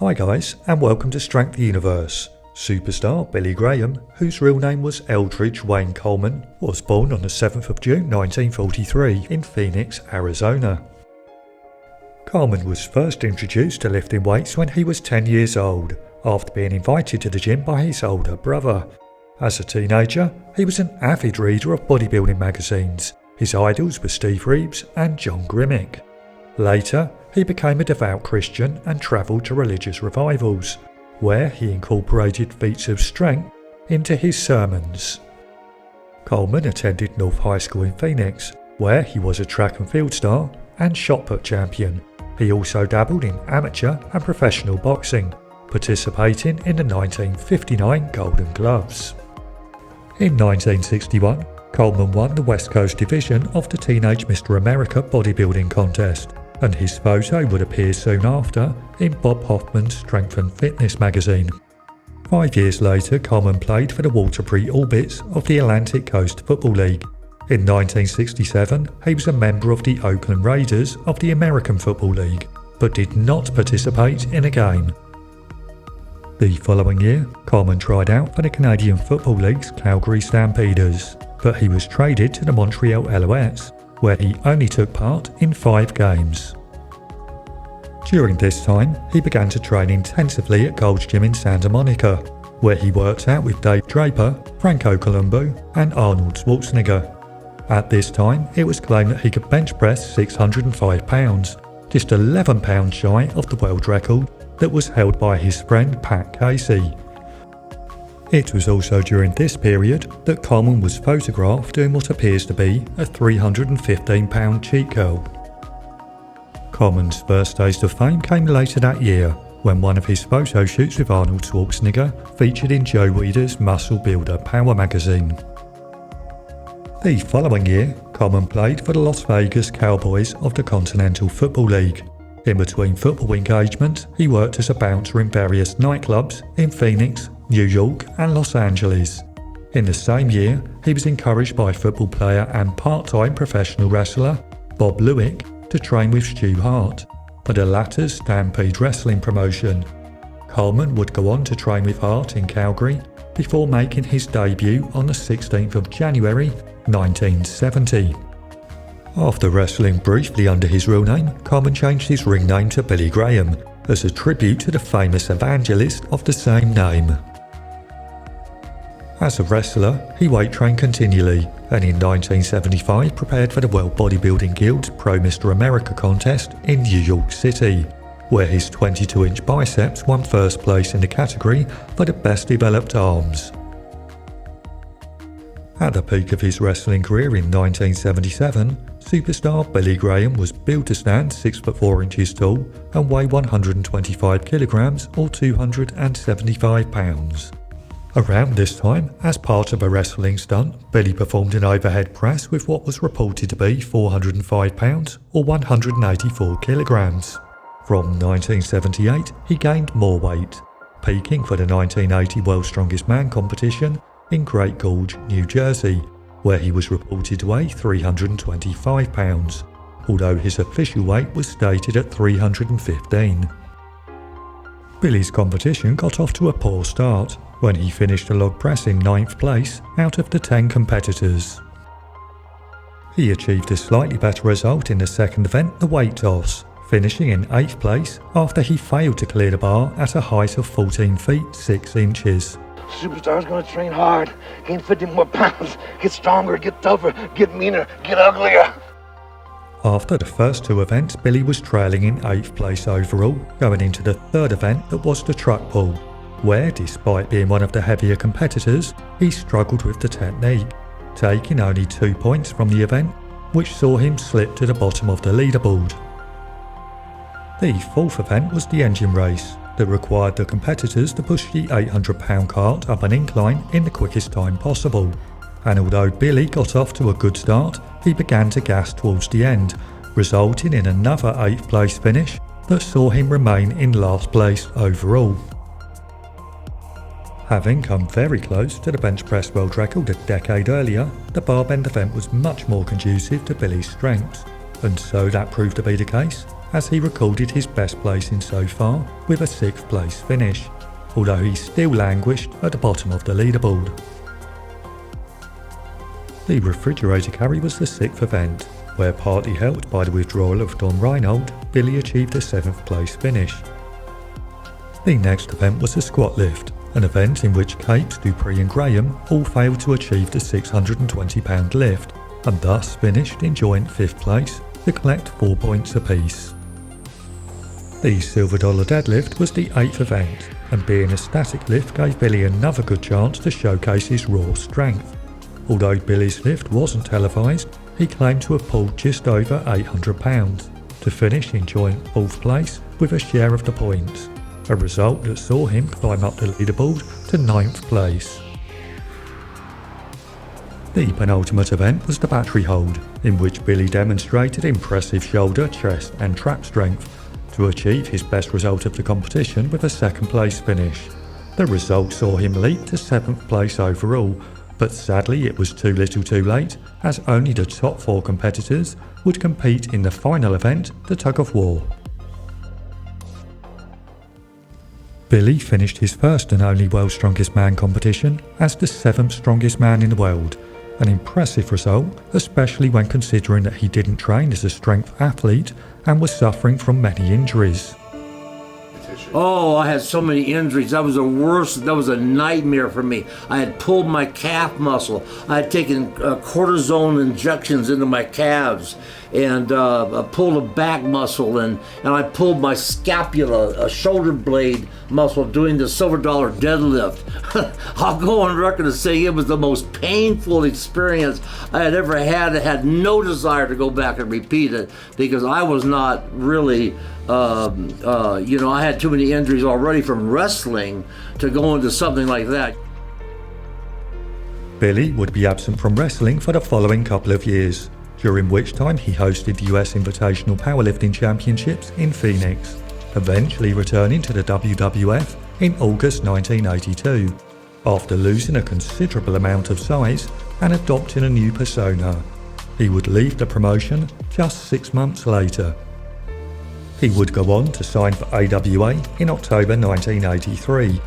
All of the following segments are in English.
Hi guys, and welcome to Strength Universe. Superstar Billy Graham, whose real name was Eldridge Wayne Coleman, was born on the 7th of June 1943 in Phoenix, Arizona. Coleman was first introduced to lifting weights when he was 10 years old, after being invited to the gym by his older brother. As a teenager, he was an avid reader of bodybuilding magazines. His idols were Steve Reeves and John Grimmick. Later, he became a devout Christian and travelled to religious revivals, where he incorporated feats of strength into his sermons. Coleman attended North High School in Phoenix, where he was a track and field star and shot put champion. He also dabbled in amateur and professional boxing, participating in the 1959 Golden Gloves. In 1961, Coleman won the West Coast division of the Teenage Mr. America bodybuilding contest, and his photo would appear soon after in Bob Hoffman's Strength and Fitness magazine. 5 years later, Coleman played for the Waterbury Orbits of the Atlantic Coast Football League. In 1967, he was a member of the Oakland Raiders of the American Football League, but did not participate in a game. The following year, Coleman tried out for the Canadian Football League's Calgary Stampeders, but he was traded to the Montreal Alouettes, where he only took part in 5 games. During this time, he began to train intensively at Gold's Gym in Santa Monica, where he worked out with Dave Draper, Franco Columbu, and Arnold Schwarzenegger. At this time, it was claimed that he could bench press 605 pounds, just 11 pounds shy of the world record that was held by his friend Pat Casey. It was also during this period that Coleman was photographed doing what appears to be a 315-pound cheat curl. Coleman's first taste of fame came later that year, when one of his photo shoots with Arnold Schwarzenegger featured in Joe Weider's Muscle Builder Power magazine. The following year, Coleman played for the Las Vegas Cowboys of the Continental Football League. In between football engagements, he worked as a bouncer in various nightclubs in Phoenix, New York and Los Angeles. In the same year, he was encouraged by football player and part-time professional wrestler Bob Lewick to train with Stu Hart for the latter's Stampede Wrestling promotion. Coleman would go on to train with Hart in Calgary before making his debut on the 16th of January 1970. After wrestling briefly under his real name, Coleman changed his ring name to Billy Graham as a tribute to the famous evangelist of the same name. As a wrestler, he weight trained continually, and in 1975 prepared for the World Bodybuilding Guild's Pro Mr. America contest in New York City, where his 22-inch biceps won first place in the category for the best developed arms. At the peak of his wrestling career in 1977, Superstar Billy Graham was built to stand 6 foot 4 inches tall and weigh 125 kilograms or 275 pounds. Around this time, as part of a wrestling stunt, Billy performed an overhead press with what was reported to be 405 pounds or 184 kilograms. From 1978, he gained more weight, peaking for the 1980 World's Strongest Man competition in Great Gorge, New Jersey, where he was reported to weigh 325 pounds, although his official weight was stated at 315. Billy's competition got off to a poor start when he finished the log press in 9th place out of the 10 competitors. He achieved a slightly better result in the second event, the weight toss, finishing in 8th place after he failed to clear the bar at a height of 14 feet 6 inches. Superstar's gonna train hard, gain 50 more pounds, get stronger, get tougher, get meaner, get uglier. After the first 2 events, Billy was trailing in 8th place overall, going into the third event that was the truck pull, where, despite being one of the heavier competitors, he struggled with the technique, taking only 2 points from the event, which saw him slip to the bottom of the leaderboard. The fourth event was the engine race, that required the competitors to push the 800-pound cart up an incline in the quickest time possible. And although Billy got off to a good start, he began to gas towards the end, resulting in another 8th place finish that saw him remain in last place overall. Having come very close to the bench press world record a decade earlier, the barbend event was much more conducive to Billy's strengths, and so that proved to be the case as he recorded his best placing so far with a 6th place finish, although he still languished at the bottom of the leaderboard. The refrigerator carry was the 6th event, where partly helped by the withdrawal of Don Reinhold, Billy achieved a 7th place finish. The next event was the squat lift, an event in which Capes, Dupree and Graham all failed to achieve the 620 pound lift, and thus finished in joint 5th place to collect 4 points apiece. The silver dollar deadlift was the 8th event, and being a static lift gave Billy another good chance to showcase his raw strength. Although Billy's lift wasn't televised, he claimed to have pulled just over 800 pounds, to finish in joint 4th place with a share of the points, a result that saw him climb up the leaderboard to 9th place. The penultimate event was the battery hold, in which Billy demonstrated impressive shoulder, chest and trap strength to achieve his best result of the competition with a 2nd place finish. The result saw him leap to 7th place overall, but sadly it was too little too late, as only the top 4 competitors would compete in the final event, the tug of war. Billy finished his first and only World's Strongest Man competition as the 7th strongest man in the world, an impressive result, especially when considering that he didn't train as a strength athlete and was suffering from many injuries. Oh, I had so many injuries. That was the worst. That was a nightmare for me. I had pulled my calf muscle. I had taken cortisone injections into my calves, and I pulled a back muscle, and I pulled my scapula, a shoulder blade muscle, doing the silver dollar deadlift. I'll go on record to say it was the most painful experience I had ever had. I had no desire to go back and repeat it because I was not really, I had too many injuries already from wrestling to go into something like that. Billy would be absent from wrestling for the following couple of years, during which time he hosted the US Invitational Powerlifting Championships in Phoenix, eventually returning to the WWF in August 1982, after losing a considerable amount of size and adopting a new persona. He would leave the promotion just 6 months later. He would go on to sign for AWA in October 1983.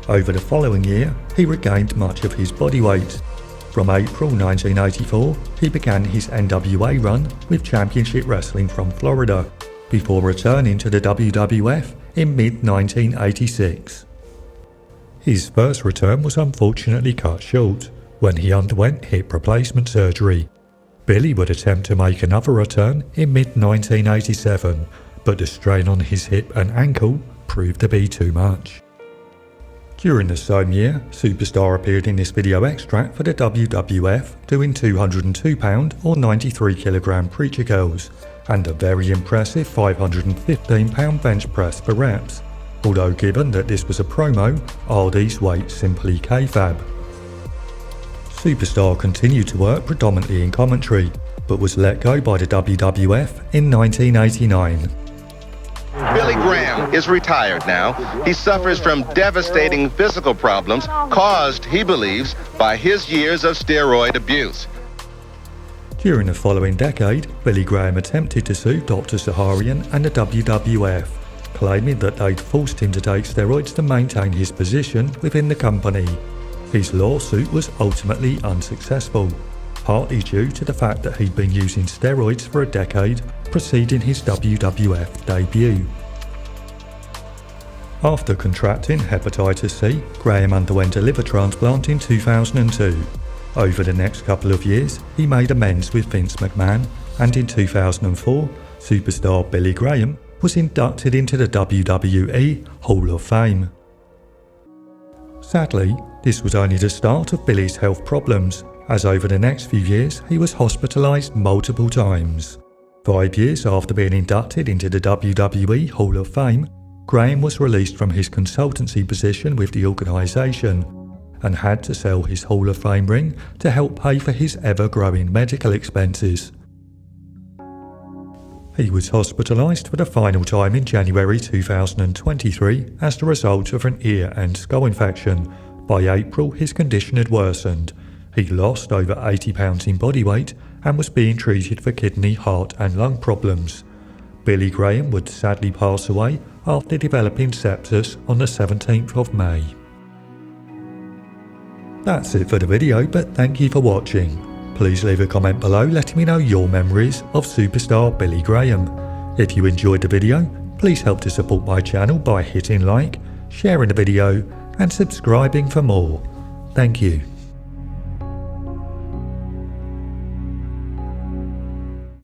Over the following year, he regained much of his body weight. From April 1984, he began his NWA run with Championship Wrestling from Florida, before returning to the WWF in mid-1986. His first return was unfortunately cut short when he underwent hip replacement surgery. Billy would attempt to make another return in mid-1987, but the strain on his hip and ankle proved to be too much. During the same year, SuperStar appeared in this video extract for the WWF doing 202 pound or 93 kg preacher curls and a very impressive 515 pound bench press for reps, although given that this was a promo, are these weights simply kayfabe? SuperStar continued to work predominantly in commentary, but was let go by the WWF in 1989. Billy Graham is retired now. He suffers from devastating physical problems caused, he believes, by his years of steroid abuse. During the following decade, Billy Graham attempted to sue Dr. Saharian and the WWF, claiming that they'd forced him to take steroids to maintain his position within the company. His lawsuit was ultimately unsuccessful, partly due to the fact that he'd been using steroids for a decade preceding his WWF debut. After contracting hepatitis C, Graham underwent a liver transplant in 2002. Over the next couple of years, he made amends with Vince McMahon, and in 2004, superstar Billy Graham was inducted into the WWE Hall of Fame. Sadly, this was only the start of Billy's health problems, as over the next few years he was hospitalised multiple times. 5 years after being inducted into the WWE Hall of Fame, Graham was released from his consultancy position with the organisation and had to sell his Hall of Fame ring to help pay for his ever-growing medical expenses. He was hospitalised for the final time in January 2023 as the result of an ear and skull infection. By April, his condition had worsened. He lost over 80 pounds in body weight and was being treated for kidney, heart and lung problems. Billy Graham would sadly pass away after developing sepsis on the 17th of May. That's it for the video, but thank you for watching. Please leave a comment below letting me know your memories of superstar Billy Graham. If you enjoyed the video, please help to support my channel by hitting like, sharing the video and subscribing for more. Thank you.